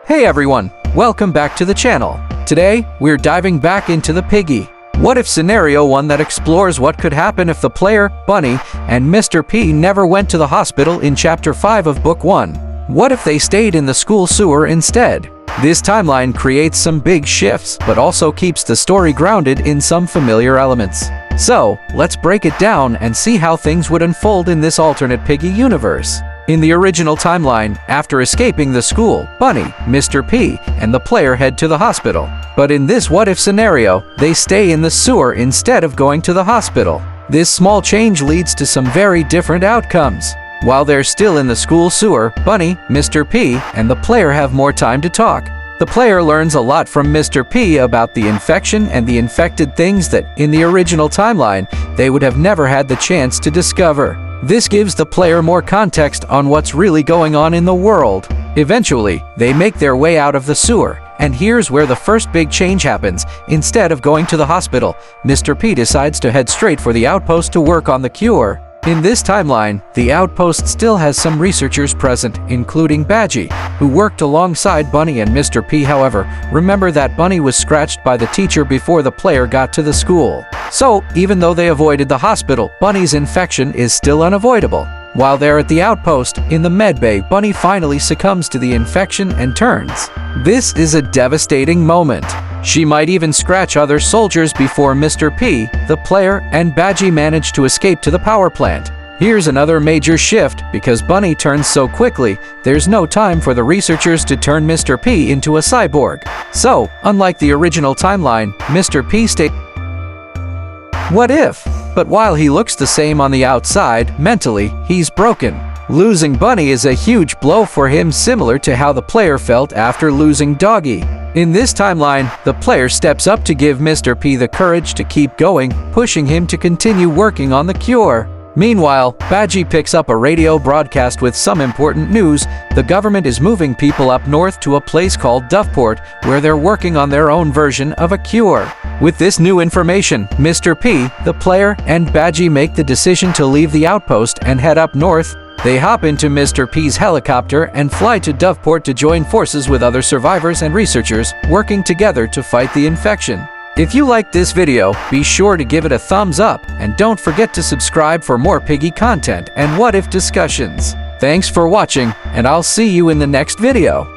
Hey everyone, welcome back to the channel. Today, we're diving back into the Piggy What If Scenario, one that explores what could happen if the player, Bunny, and Mr. P never went to the hospital in Chapter 5 of Book 1. What if they stayed in the school sewer instead? This timeline creates some big shifts, but also keeps the story grounded in some familiar elements. So, let's break it down and see how things would unfold in this alternate Piggy universe. In the original timeline, after escaping the school, Bunny, Mr. P, and the player head to the hospital. But in this what-if scenario, they stay in the sewer instead of going to the hospital. This small change leads to some very different outcomes. While they're still in the school sewer, Bunny, Mr. P, and the player have more time to talk. The player learns a lot from Mr. P about the infection and the infected things that, in the original timeline, they would have never had the chance to discover. This gives the player more context on what's really going on in the world. Eventually, they make their way out of the sewer, and here's where the first big change happens. Instead of going to the hospital, Mr. P decides to head straight for the Outpost to work on the cure. In this timeline, the Outpost still has some researchers present, including Piggy, who worked alongside Bunny and Mr. P. However, remember that Bunny was scratched by the teacher before the player got to the school. So, even though they avoided the hospital, Bunny's infection is still unavoidable. While they're at the Outpost, in the medbay, Bunny finally succumbs to the infection and turns. This is a devastating moment. She might even scratch other soldiers before Mr. P, the player, and Piggy manage to escape to the power plant. Here's another major shift. Because Bunny turns so quickly, there's no time for the researchers to turn Mr. P into a cyborg. So, unlike the original timeline, Mr. P stays. What if? But while he looks the same on the outside, mentally, he's broken. Losing Bunny is a huge blow for him, similar to how the player felt after losing Doggy. In this timeline, the player steps up to give Mr. P the courage to keep going, pushing him to continue working on the cure. Meanwhile, Piggy picks up a radio broadcast with some important news. The government is moving people up north to a place called Doveport, where they're working on their own version of a cure. With this new information, Mr. P, the player, and Piggy make the decision to leave the Outpost and head up north. They hop into Mr. P's helicopter and fly to Doveport to join forces with other survivors and researchers, working together to fight the infection. If you liked this video, be sure to give it a thumbs up, and don't forget to subscribe for more Piggy content and what-if discussions. Thanks for watching, and I'll see you in the next video.